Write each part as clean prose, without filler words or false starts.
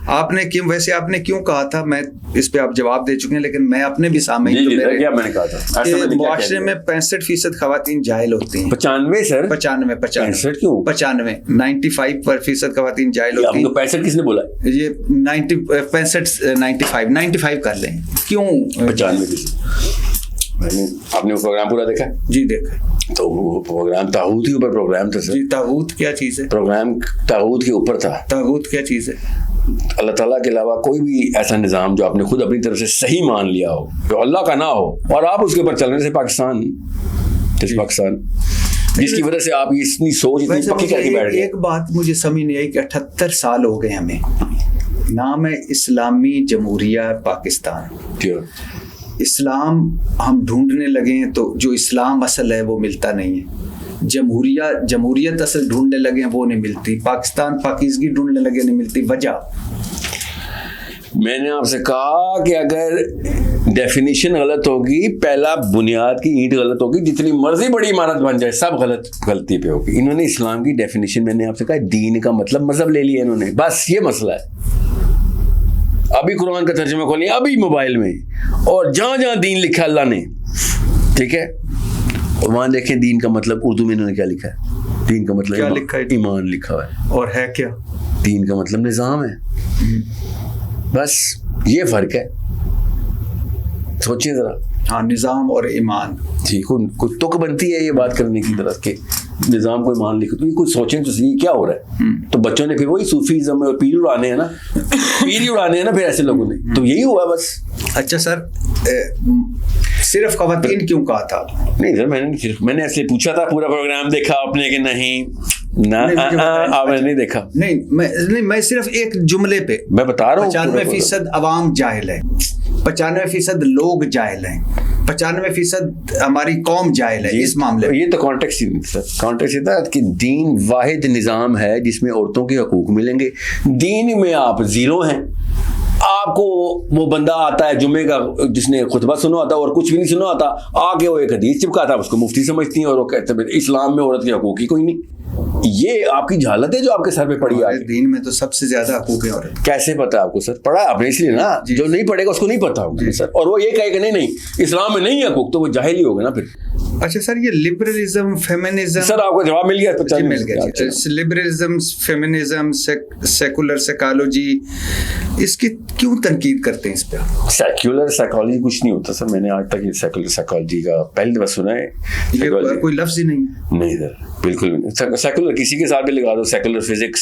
آپ نے کیوں ویسے آپ نے کیوں کہا تھا, میں اس پہ آپ جواب دے چکے ہیں, لیکن میں اپنے بھی سامنے میں نے کہا تھا معاشرے میں 65% خواتین جاہل ہوتی ہیں. 95 سر 95 کیوں 95% خواتین جاہل ہوتی ہیں. 65 کس نے بولا؟ یہ 95 کر لیں. کیوں 95%؟ آپ نے وہ پروگرام پورا دیکھا؟ جی دیکھا. تو وہ پروگرام طاغوت کے اوپر پروگرام تھا سر. جی طاغوت کیا چیز ہے؟ پروگرام طاغوت کے اوپر تھا. طاغوت کیا چیز ہے؟ اللہ تعالیٰ کے علاوہ کوئی بھی ایسا نظام جو آپ نے خود اپنی طرف سے صحیح مان لیا ہو, جو اللہ کا نہ ہو, اور آپ اس کے اوپر چل رہے سے پاکستان جس کی وجہ سے آپ اتنی سوچ اتنی پکی کر کے بیٹھ گئے. ایک بات مجھے سمجھ نہیں آئی کہ 78 سال ہو گئے ہمیں, نام ہے اسلامی جمہوریہ پاکستان. اسلام ہم ڈھونڈنے لگے ہیں تو جو اسلام اصل ہے وہ ملتا نہیں ہے. جمہوریت اصل ڈھونڈنے لگے ہیں وہ نہیں ملتی. پاکستان پاکیزگی ڈھونڈنے لگے نہیں ملتی. وجہ میں نے آپ سے کہا کہ اگر ڈیفینیشن غلط ہوگی, پہلا بنیاد کی اینٹ غلط ہوگی, جتنی مرضی بڑی عمارت بن جائے سب غلطی پہ ہوگی. انہوں نے اسلام کی ڈیفینیشن, میں نے آپ سے کہا دین کا مطلب مذہب لے لیا انہوں نے, بس یہ مسئلہ ہے. ابھی قرآن کا ترجمہ کھولیں ابھی موبائل میں, اور جہاں جہاں دین لکھا اللہ نے, ٹھیک ہے, اور وہاں دیکھیں دین کا مطلب اردو میں انہوں نے کیا لکھا ہے. دین کا مطلب کیا لکھا ہے؟ ایمان لکھا ہوا ہے. اور ہے کیا؟ دین کا مطلب نظام ہے. بس یہ فرق ہے. سوچیں ذرا. ہاں, نظام اور ایمان. جی, کوئی تک بنتی ہے یہ بات کرنے کی طرف کہ نظام کو ایمان لکھو, تو یہ کچھ سوچیں تو صحیح کیا ہو رہا ہے. تو بچوں نے پھر وہی صوفیزم اور پیر اڑانے ہیں نا, پھر ایسے لوگوں نے, تو یہی ہوا بس. اچھا سر, صرف خواتین کیوں کہا تھا؟ نہیں سر, میں نے ایسے پوچھا تھا پورا پروگرام دیکھا آپ نے کہ نہیں؟ آپ نے نہیں دیکھا. نہیں, میں صرف ایک جملے پہ میں بتا رہا ہوں 95% عوام جاہل ہے, 95% لوگ جاہل ہیں, 95% ہماری قوم جاہل ہے اس معاملے میں. یہ تو کانٹیکس ہی نہیں سر. کانٹیکس یہ تھا کہ دین واحد نظام ہے جس میں عورتوں کے حقوق ملیں گے. دین میں آپ زیرو ہیں. آپ کو وہ بندہ آتا ہے جمعے کا جس نے خطبہ سنا ہوتا اور کچھ بھی نہیں سنا ہوتا, آ کے وہ ایک حدیث چپکاتا ہے, اس کو مفتی سمجھتی ہیں, اور وہ کہتے ہیں اسلام میں عورت کے حقوق ہی کوئی نہیں. یہ آپ کی جہالت ہے جو آپ کے سر پہ پڑی ہے. دین میں تو سب سے زیادہ حقوق ہے عورت. کیسے پتا ہے آپ کو سر؟ پڑھا آپ نے اس لیے نا. جو نہیں پڑھے گا اس کو نہیں پتا ہوگا سر, اور وہ یہ کہے کہ نہیں اسلام میں نہیں ہے حقوق, تو وہ جاہل ہی ہوگا نا پھر. اچھا سر, یہ لبرلزم فیمنزم, سر آپ کو جواب مل گیا؟ مل گیا. لبرلزم فیمنزم سیکولر سائیکالوجی, اس کی کیوں تنقید کرتے ہیں اس پہ؟ سیکولر سائیکالوجی کچھ نہیں ہوتا سر. میں نے آج تک یہ سیکولر سائیکالوجی کا پہلی دفعہ سنا ہے. یہ کوئی لفظ ہی نہیں. نہیں سر, بالکل نہیں. سیکولر کسی کے ساتھ بھی لگا دو, سیکولر فزکس,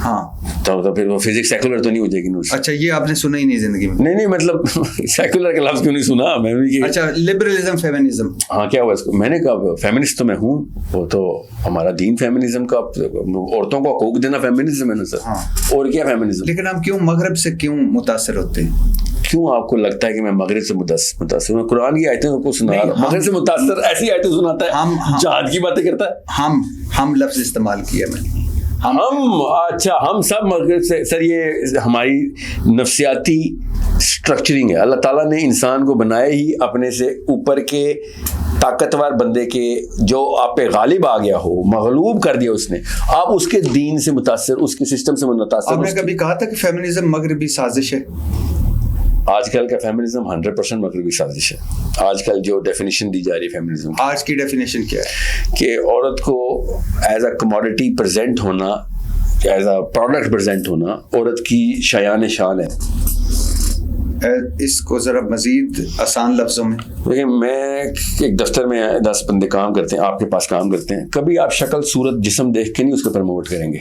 ہاں, تو پھر وہ فزکس سیکولر تو نہیں ہو جائے گی. اچھا, یہ آپ نے سنا ہی نہیں زندگی میں؟ نہیں مطلب سیکولر کا لفظ کیوں نہیں سنا میں بھی. اچھا, لبرلزم فیمنزم, ہاں کیا ہوا اس کو؟ میں نے کہا فیمنسٹ تو میں ہوں, وہ تو ہمارا دین فیمنزم کا, عورتوں کو حقوق دینا فیمنزم ہے نا سر. اور کیا فیمنزم؟ لیکن ہم کیوں مغرب سے کیوں متاثر ہوتے ہیں؟ کیوں آپ کو لگتا ہے کہ میں مغرب سے متاثر ہوں؟ قرآن کی آیتیں کو سنا رہا ہوں. مغرب سے متاثر ایسی آیتیں سناتا ہے, جہاد کی باتیں کرتا ہے. ہم لفظ استعمال کیا میں نے. اچھا, ہم سب مغرب سے. سر یہ ہماری نفسیاتی اسٹرکچرنگ ہے. اللہ تعالیٰ نے انسان کو بنایا ہی اپنے سے اوپر کے طاقتور بندے کے, جو آپ پہ غالب آ گیا ہو, مغلوب کر دیا اس نے. آپ اس کے دین سے متاثر, اس کے سسٹم سے متاثر. آپ نے کبھی کہا تھا کہ فیمنزم مغربی سازش ہے؟ آج کل کا فیمنزم 100% مغربی سازش ہے. آج کل جو ڈیفینیشن دی جا رہی ہے فیمنزم, آج کی ڈیفینیشن کیا ہے؟ کہ عورت کو ایز اے کموڈٹی پریزنٹ ہونا, ایز اے پروڈکٹ پریزنٹ ہونا عورت کی شایان شان ہے. اس کو ذرا مزید آسان لفظوں میں. لیکن میں ایک دفتر میں 10 بندے کام کرتے ہیں, آپ کے پاس کام کرتے ہیں, کبھی آپ شکل صورت جسم دیکھ کے نہیں اس کو پروموٹ کریں گے,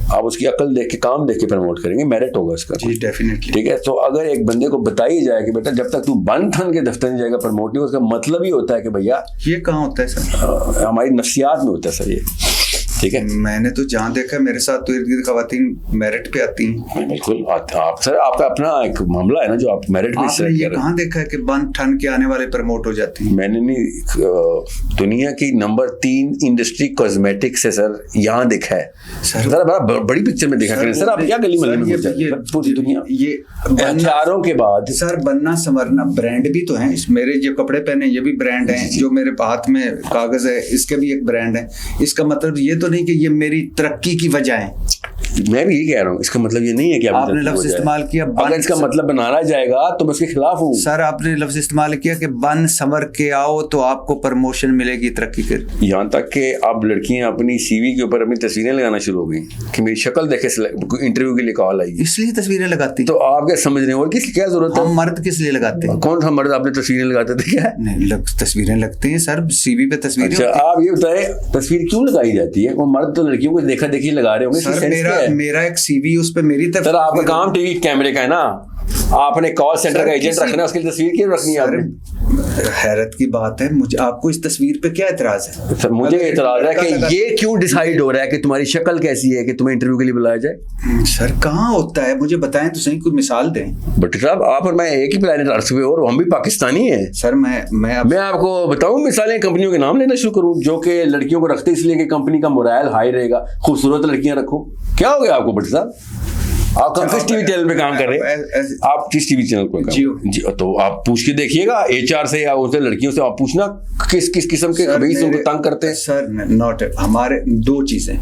آپ اس کی عقل دیکھ کے کام دیکھ کے پروموٹ کریں گے. میرٹ ہوگا اس کا. جی ڈیفینیٹلی. ٹھیک ہے, تو اگر ایک بندے کو بتائی جائے کہ بیٹا جب تک تو بن ٹھن کے دفتر نہیں جائے گا پروموٹ نہیں, اس کا مطلب ہی ہوتا ہے کہ بھیا یہ کہاں ہوتا ہے سر؟ ہماری نفسیات میں ہوتا ہے سر یہ. ٹھیک ہے, میں نے تو جہاں دیکھا میرے ساتھ تو ارد گرد خواتین میرٹ پہ آتی ہیں. بالکل آپ سر, آپ کا اپنا ایک معاملہ ہے نا جو آپ میرٹ پہ. آپ نے یہ کہاں دیکھا ہے کہ بن ٹھن کے آنے والے پروموٹ ہو جاتی ہیں؟ میں نے نہیں, دنیا کی نمبر 3 انڈسٹری کاسمیٹکس ہے سر, یہاں دیکھا ہے سر. ذرا بڑی پکچر میں دیکھا کریں سر. آپ کیا گلی محلے میں پوری دنیا یہ ہتھیاروں کے بعد سر بننا سنورنا برانڈ بھی تو ہیں. میرے جو کپڑے پہنے یہ بھی برانڈ ہیں, جو میرے ہاتھ میں کاغذ ہے اس کے بھی ایک برانڈ ہے. اس کا مطلب یہ تو نہیں کہ یہ میری ترقی کی وجہ ہے. میں بھی یہ کہہ رہا ہوں, اس کا مطلب یہ نہیں ہے کہ آپ نے لفظ استعمال کیا, اگر اس کا مطلب بنانا جائے گا تو میں اس کے خلاف ہوں. سر آپ نے لفظ استعمال کیا کہ بن سنور کے آؤ تو آپ کو پروموشن ملے گی, ترقی کر. یہاں تک کہ اب لڑکیاں اپنی سی وی کے اوپر اپنی تصویریں لگانا شروع ہو گئی کہ میری شکل دیکھے انٹرویو کے لیے کال آئی, اس لیے تصویریں لگاتی. تو آپ کیا سمجھ رہے ہیں, اور کیا ضرورت ہے؟ ہم مرد کس لیے لگاتے ہیں؟ کون سا مرد آپ نے تصویریں لگاتے تھے کیا؟ نہیں, تصویریں لگتے ہیں سر, سی وی پہ تصویریں. اچھا آپ یہ بتائیں تصویر کیوں لگائی جاتی ہے؟ وہ مرد تو لڑکیوں کو دیکھا دیکھی لگا رہے ہوں گے. سر میرا ایک سی وی اس پہ میری طرف. سر آپ کا کام ٹی وی کیمرے کا ہے نا, آپ نے کال سینٹر کا ایجنٹ رکھنا ہے, اس کی تصویر کیوں رکھنی ہے آپ نے؟ حیرت کی بات ہے, مجھے آپ کو اس تصویر پہ کیا اعتراض ہے؟ سر مجھے اعتراض ہے کہ یہ کیوں ڈیسائیڈ ہو رہا ہے کہ تمہاری شکل کیسی ہے کہ تمہیں انٹرویو کے لیے بلایا جائے؟ سر کہاں ہوتا ہے, مجھے بتائیں تو صحیح, کوئی مثال دیں. بٹ صاحب آپ اور میں ایک ہی پلانٹ ارتھ پہ, اور ہم بھی پاکستانی ہیں. سر میں آپ کو بتاؤں مثالیں, کمپنیوں کے نام لینا شروع کروں جو کہ لڑکیوں کو رکھتے اس لیے کہ کمپنی کا مورائل ہائی رہے گا, خوبصورت لڑکیاں رکھو. کیا ہو گیا آپ کو بٹ صاحب؟ آپ کس ٹی وی چینل پہ کام کر رہے ہیں؟ آپ کس ٹی وی چینل پہ جی, تو آپ پوچھ کے دیکھیے گا ایچ آر سے یا ان سے لڑکیوں سے, آپ پوچھنا کس قسم کے خبیث ان کو تنگ کرتے ہیں. سر ناٹ, ہمارے دو چیزیں,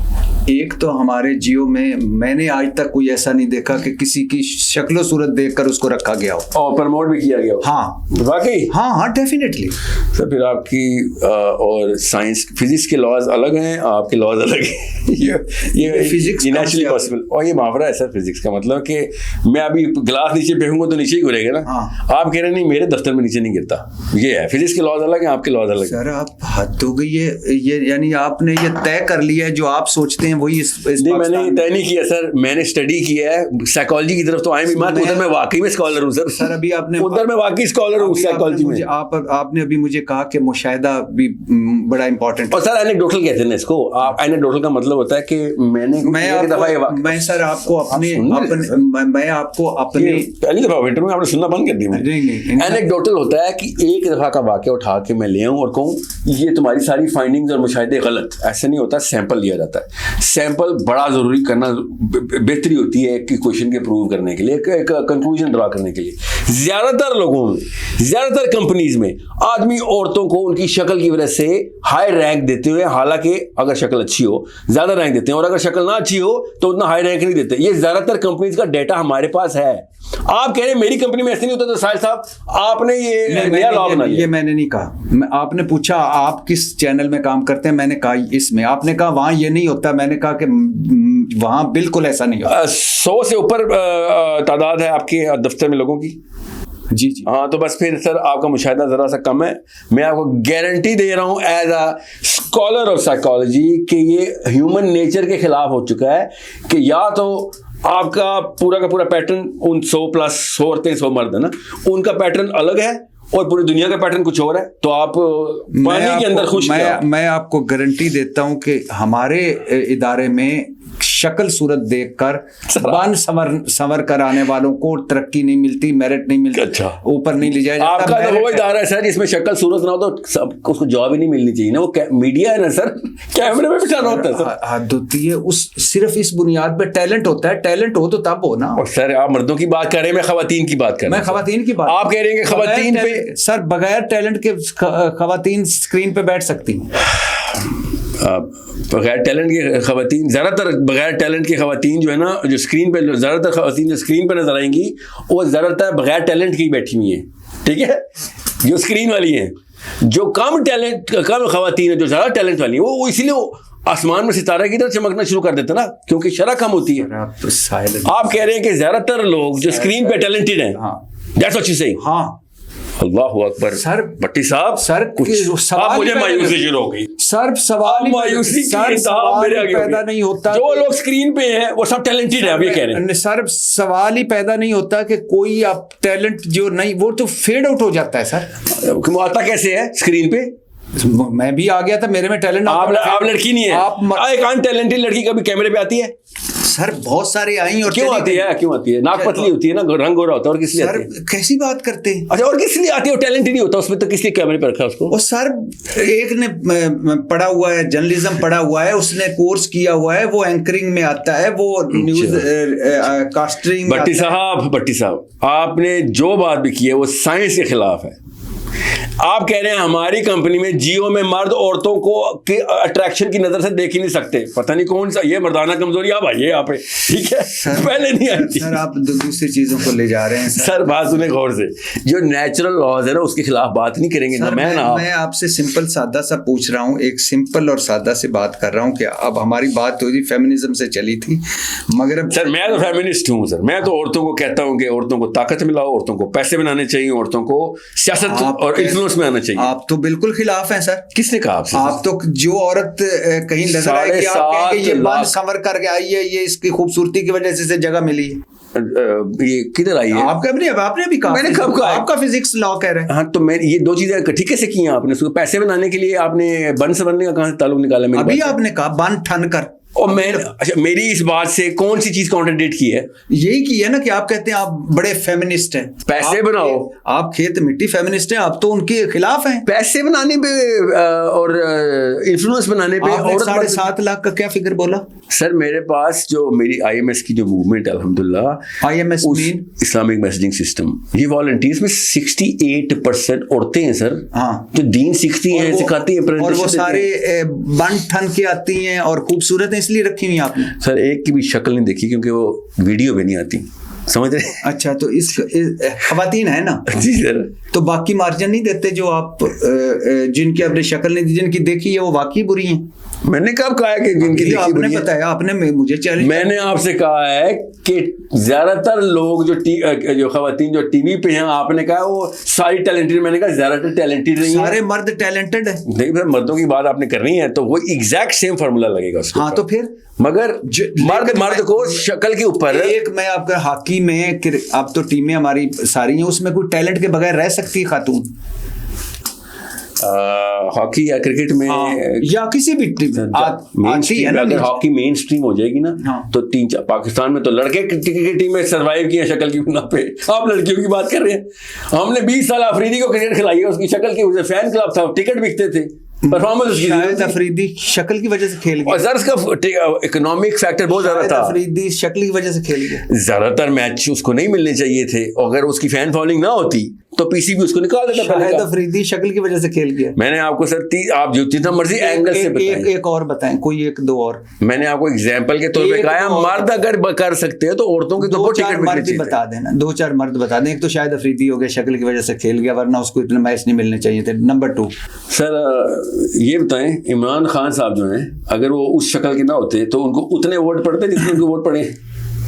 ایک تو ہمارے جیو میں نے آج تک کوئی ایسا نہیں دیکھا کہ کسی کی شکل و صورت دیکھ کر اس کو رکھا گیا ہو اور پروموٹ بھی کیا گیا ہو. ہاں واقعی, ہاں ڈیفینیٹلی. سر پھر آپ کی اور سائنس فزکس کے لاز الگ ہیں, آپ کے لاز الگ ہیں. یہ فزکس نیچرلی پاسبل, اور یہ محاورہ ہے سر فزکس کا مطلب کہ میں ابھی گلاس نیچے پھینکوں گا تو نیچے ہی گرے گا نا. آپ کہہ رہے نہیں میرے دفتر میں نیچے نہیں گرتا, یہ ہے فزکس کے لاز الگ ہیں, آپ کے لاز الگ. سر آپ حد ہو گئی ہے, یہ یعنی آپ نے یہ طے کر لیا ہے جو آپ سوچتے ہیں وہی. نہیں میں نے یہ طے نہیں کیا سر, میں نے اسٹڈی کیا ہے سائیکالوجی کی طرف تو آئے بھی مات, ادھر میں واقعی میں اسکالر ہوں سر. سر ابھی آپ نے ادھر میں واقعی اسکالر ہوں سائیکالوجی میں. آپ نے ابھی مجھے کہا کہ مشاہدہ بھی بڑا امپورٹنٹ. اور سر اینیکڈوٹل کہتے ہیں اس کو. اینیکڈوٹل کا مطلب ہوتا ہے کہ میں سر آپ کو میں آپ کو اپنی پہلی دفعہ انٹرویو میں آپ نے سننا بند کر دیا. اینیکڈوٹل ہوتا ہے کہ ایک دفعہ کا واقعہ اٹھا کے میں لے آؤں اور کہوں یہ تمہاری ساری فائنڈنگز اور مشاہدے غلط. ایسا نہیں ہوتا, سیمپل لیا جاتا ہے. سیمپل بڑا ضروری کرنا بہتری ہوتی ہے ایک کویشچن کے پروو کرنے کے لیے, ایک کنکلوژن ڈرا کرنے کے لیے. زیادہ تر لوگوں میں, زیادہ تر کمپنیز میں آدمی عورتوں کو ان کی شکل کی وجہ سے ہائی رینک دیتے ہوئے, حالانکہ اگر شکل اچھی ہو زیادہ رینک دیتے ہیں, اور اگر شکل نہ اچھی ہو تو اتنا ہائی رینک نہیں دیتے. یہ زیادہ تر کمپنیز کا ڈیٹا ہمارے پاس ہے. آپ کہہ رہے ہیں میری کمپنی میں ایسے نہیں ہوتا, تو ساحل صاحب آپ نے یہ نیا لا بنا لیا. یہ میں نے نہیں کہا, آپ نے پوچھا آپ کس چینل میں کام کرتے ہیں, میں نے کہا اس میں. آپ نے کہا وہاں یہ نہیں ہوتا, میں نے کہا کہ وہاں بالکل ایسا نہیں ہوتا. 100 سے اوپر تعداد ہے آپ کے دفتر میں لوگوں کی. جی جی ہاں, تو بس پھر سر آپ کا مشاہدہ ذرا سا کم ہے. میں آپ کو گارنٹی دے رہا ہوں as a scholar of psychology کہ یہ ہیومن نیچر کے خلاف ہو چکا ہے کہ یا تو آپ کا پورا کا پورا پیٹرن ان 100 پلس 100 عورتیں 100 مرد ہے نا, ان کا پیٹرن الگ ہے اور پوری دنیا کا پیٹرن کچھ اور ہے, تو آپ پانی کے اندر خوش. میں آپ کو گارنٹی دیتا ہوں کہ ہمارے ادارے میں شکل صورت دیکھ کر بان سنور کر آنے والوں کو ترقی نہیں ملتی, میرٹ نہیں ملتی, اچھا اوپر نہیں لے جایا جاتا. آپ کا تو وہ ادارہ ہے سر جس میں شکل صورت نہ ہو تو اس کو جاب ہی نہیں ملنی چاہیے نا. وہ میڈیا ہے نا سر, کیمرے میں بٹھانا ہوتا ہے سر. حد ہوتی ہے اس, صرف اس بنیاد پہ ٹیلنٹ ہوتا ہے. ٹیلنٹ ہو تو تب ہو نا. اور سر آپ مردوں کی بات کر رہے ہیں, میں خواتین کی بات کر رہا ہوں. میں خواتین کی بات, آپ کہہ رہے ہیں کہ خواتین پہ سر بغیر ٹیلنٹ کے خواتین اسکرین پہ بیٹھ سکتی ہیں. بغیر ٹیلنٹ کی خواتین, زیادہ تر بغیر ٹیلنٹ کی خواتین جو ہے نا, جو اسکرین پہ زیادہ تر خواتین جو اسکرین پہ نظر آئیں گی وہ زیادہ تر بغیر ٹیلنٹ کی بیٹھی ہوئی ہیں. ٹھیک ہے, جو اسکرین والی ہیں. جو کم خواتین ہیں جو زیادہ ٹیلنٹ والی ہیں وہ اسی لیے آسمان میں ستارہ کی طرح چمکنا شروع کر دیتے نا, کیونکہ شرح کم ہوتی ہے. آپ کہہ رہے ہیں کہ زیادہ تر لوگ جو اسکرین پہ ٹیلنٹڈ ہیں, دیٹس واٹ یو سیئنگ. ہاں اللہ اکبر. سر بھٹی صاحب, سر مجھے مایوسی شروع ہو گئی. سر سوال مایوسی پیدا نہیں ہوتا, جو لوگ اسکرین پہ ہیں وہ سب ٹیلنٹڈ ہیں. اب یہ کہہ رہے ہیں سر سوال ہی پیدا نہیں ہوتا کہ کوئی اب ٹیلنٹ جو نہیں وہ تو فیڈ آؤٹ ہو جاتا ہے. سر آتا کیسے ہے اسکرین پہ؟ میں بھی آ گیا تھا, میرے میں ٹیلنٹ. آپ لڑکی نہیں ہے, ایک ان ٹیلنٹڈ لڑکی کبھی کیمرے پہ آتی ہے؟ سر بہت سارے آئی. اور کیوں آتی ہے؟ ناک پتلی ہوتی ہے نا, رنگ ہو رہا ہوتا ہے, اور کس لیے آتی ہے؟ کیسی بات کرتے ہیں. اچھا, اور کس لیے آتی ہے؟ وہ ٹیلنٹ ہی نہیں ہوتا اس میں, تو کس لیے کیمرے پہ رکھا اس کو؟ اور سر ایک نے پڑھا ہوا ہے, جرنلزم پڑھا ہوا ہے, اس نے کورس کیا ہوا ہے, وہ اینکرنگ میں آتا ہے, وہ نیوز کاسٹنگ. بھٹی صاحب آپ نے جو بات بھی کی ہے وہ سائنس کے خلاف ہے. آپ کہہ رہے ہیں ہماری کمپنی میں جیو میں مرد عورتوں کو اٹریکشن کی نظر سے دیکھ ہی نہیں سکتے, پتہ نہیں کون سا یہ مردانہ کمزوری. آپ آئیے یہاں پہ, ٹھیک ہے, پہلے نہیں آئی تھی. سر آپ دوسری چیزوں کو لے جا رہے ہیں. سر بات سنیں غور سے, جو نیچرل لاز ہے نا اس کے خلاف بات نہیں کریں گے. میں آپ سے سمپل سادہ سا پوچھ رہا ہوں, ایک سمپل اور سادہ سے بات کر رہا ہوں کہ اب ہماری بات تو جی فیمنزم سے چلی تھی, مگر سر میں تو فیمنسٹ ہوں. سر میں تو عورتوں کو کہتا ہوں کہ عورتوں کو طاقت ملاؤ, عورتوں کو پیسے بنانے چاہیے, عورتوں کو سیاست اور انفلوئنس میں آنا چاہیے. آپ تو بالکل خلاف ہیں سر. کس نے کہا آپ سے؟ آپ تو جو عورت کہیں نظر آئے کہ آپ کہیں کہ یہ بند سنور کر کے آئی ہے, یہ اس کی خوبصورتی کی وجہ سے جگہ ملی ہے, یہ کدھر آئی ہے؟ آپ نے بھی کہا, میں نے کب کہا, آپ کا فزکس لا کہہ رہے ہیں. ہاں تو میں یہ دو چیزیں اکٹھی کیسے کی ہیں آپ نے؟ پیسے بنانے کے لیے آپ نے بن سنورنے کا کہاں سے تعلق نکالا؟ ابھی آپ نے کہا بن ٹھن کر, اور میں اچھا میری اس بات سے کون سی چیز کانٹرڈکٹ کی ہے؟ یہی کی ہے نا کہ آپ کہتے ہیں آپ بڑے فیمنسٹ ہیں, پیسے بناؤ, آپ کھیت مٹی فیمنسٹ ہیں, آپ تو ان کے خلاف ہیں. پیسے بنانے پہ اور انفلوئنس بنانے پہ. اور 7.5 لاکھ کا کیا فگر بولا؟ سر میرے پاس جو میری IMS کی جو موومنٹ ہے الحمدللہ, IMS مین اسلامک میسجنگ سسٹم, یہ والنٹیئرز میں 68% عورتیں ہیں سر. ہاں, جو دین سیکھتی ہیں, سکھاتی ہیں, اور وہ سارے بن ٹھن کے آتی ہیں اور خوبصورت ہیں, اس لیے رکھی ہوئی آپ نے. سر ایک کی بھی شکل نہیں دیکھی کیونکہ وہ ویڈیو بھی نہیں آتی, سمجھ رہے؟ اچھا تو اس خواتین ہے نا جی سر, تو باقی مارجن نہیں دیتے جو آپ جن کی اپنی شکل نہیں دی, جن کی دیکھی ہے وہ واقعی بری ہیں. میں نے کب کہا ہے کہ جن کی آپ نے بتایا, آپ نے مجھے چیلنج, میں نے آپ سے کہا ہے کہ زیادہ تر لوگ جو خواتین جو ٹی وی پہ ہیں, آپ نے کہا وہ ساری ٹیلنٹڈ, میں نے کہا زیادہ تر ٹیلنٹڈ نہیں ہیں. سارے مرد ٹیلنٹڈ ہیں. نہیں پھر مردوں کی بات آپ نے کرنی ہے تو وہ ایگزیکٹ سیم فارمولا لگے گا اس کو. ہاں تو پھر مگر مرد کو شکل کے اوپر, ایک میں آپ کا ہاکی میں, اب تو ٹیمیں ہماری ساری ہیں, اس میں کوئی ٹیلنٹ کے بغیر رہ سکتی ہے خاتون؟ ہاکی یا کرکٹ میں یا کسی بھی اگر ہاکی مین اسٹریم ہو جائے گی نا تو پاکستان میں تو لڑکے کی ٹیم میں سروائیو کی ہیں شکل کی بنا پہ. آپ لڑکیوں کی بات کر رہے ہیں. ہم نے 20 سال افریدی کو کرکٹ کھلائی ہے, اس کی شکل کی وجہ سے فین کلب تھا, ٹکٹ بکتے تھے, پرفارمنس شاید افریدی شکل کی وجہ سے کھیل گیا, اور سر اس کا اکنامک فیکٹر بہت زیادہ تھا. افریدی شکل کی وجہ سے کھیل گیا. زیادہ تر میچ اس کو نہیں ملنے چاہیے تھے, اگر اس کی فین فالوئنگ نہ ہوتی تو پی سی بھی اس کو نکال دیتا. شاید افریدی شکل کی وجہ سے کھیل گیا. میں نے آپ کو سر آپ جو جتنا مرضی اینگل سے بتائیں, ایک اور بتائیں, کوئی 1-2 اور. میں نے آپ کو ایگزامپل کے طور پہ کہا مرد اگر کر سکتے ہیں تو عورتوں کے تو 2-4 مرد بتا دینا, 2-4 مرد بتا دیں. ایک تو شاید افریدی ہو گیا, شکل کی وجہ سے کھیل گیا, ورنہ اس کو اتنے میچ نہیں ملنے چاہیے تھے. نمبر 2 سر یہ بتائیں, عمران خان صاحب جو ہیں اگر وہ اس شکل کے نہ ہوتے تو ان کو اتنے ووٹ پڑتے جتنے ان کو ووٹ پڑے.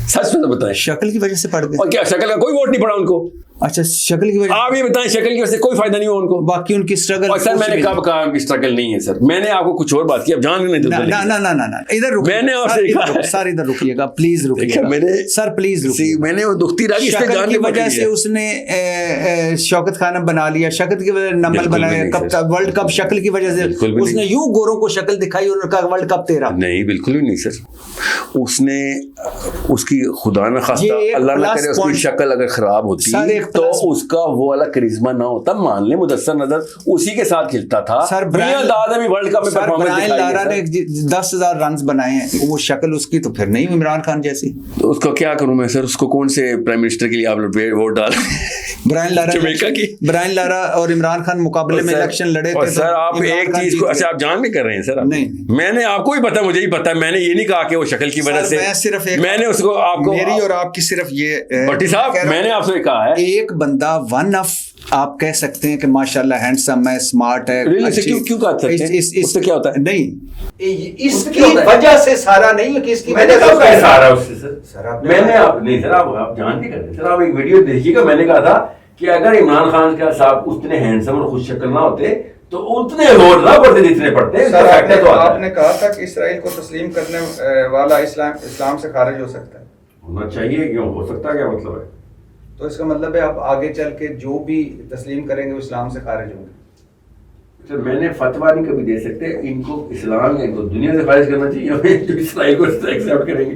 سچ میں تو بتائیں, شکل کی وجہ سے پڑ گئے. اور کیا شکل کا کوئی ووٹ نہیں پڑا ان کو؟ اچھا شکل کی وجہ, آپ یہ بتائیں شکل کی وجہ سے کوئی فائدہ نہیں ہوا ان کو, باقی ان کی اسٹرگل. اور سر میں نے کب کہا کہ اسٹرگل نہیں ہے؟ سر میں نے آپ کو کچھ اور بات کی, اب جان نہیں دیتے. نہ ادھر رکیے, میں نے آپ سے کہا سر ادھر رکیے گا پلیز, رکیے گا. میں نے سر پلیز رکیے. میں نے وہ دکھتی رہی شکل کی وجہ سے اس نے شوکت خانم بنا لیا, شکل کی وجہ سے نمبل بنایا, ورلڈ کپ شکل کی وجہ سے اس نے یوں گوروں کو شکل دکھائی اور کہا ورلڈ کپ تیرا. نہیں بالکل بھی نہیں سر, اس نے اس کی خدا نہ خواستہ اللہ نہ کرے اس کی شکل اگر خراب ہوتی تو اس کا وہ والا کرزما نہ ہوتا. مان لیں مدثر نظر اسی کے ساتھ کھیلتا تھا. سر برائن لارا نے 10,000 رنز بنائے ہیں, وہ شکل اس کی تو پھر نہیں عمران خان جیسی. تو اس کو کیا کروں میں سر, اس کو کون سے پرائم منسٹر کے لیے آپ لوگ ووٹ ڈال؟ برائن لارا اور عمران خان مقابلے میں الیکشن لڑے تھے. سر آپ ایک چیز کو اچھا آپ جان نہیں کر رہے ہیں سر. نہیں میں نے آپ کو بھی پتا, مجھے ہی پتا, میں نے یہ نہیں کہا کہ وہ شکل کی وجہ سے. میں نے اس کو آپ کو, میری اور آپ کی صرف یہ بھٹی صاحب, میں نے آپ سے کہا ہے ایک بندہ ون آف آپ کہہ سکتے ہیں کہ ماشاءاللہ ہینڈسم ہے, اسمارٹ ہے. کیوں کہا تھا اس سے کیا ہوتا ہے؟ نہیں اس کی وجہ سے سارا نہیں ہے کہ اس کی میں نے کہا سارا اس سے سر, میں نے آپ نہیں سر, آپ جان نہیں کرتے سر. آپ ایک ویڈیو دیکھیے گا, میں نے کہا تھا کہ اگر عمران خان کا صاحب اتنے ہینڈسم اور خوش شکل نہ ہوتے تو اتنے ووٹ نہ پڑتے جتنے پڑتے. آپ نے کہا تھا کہ اسرائیل کو تسلیم کرنے والا اسلام سے خارج ہو سکتا ہے. ہونا چاہیے, کیوں ہو سکتا ہے, کیا مطلب ہے؟ تو اس کا مطلب ہے آپ آگے چل کے جو بھی تسلیم کریں گے وہ اسلام سے خارج ہوں گے. سر میں نے فتویٰ نہیں کبھی دے سکتے, ان کو اسلام یا ان کو دنیا سے خارج کرنا چاہیے, جو اسرائیل کو ایکسیپٹ کریں گے.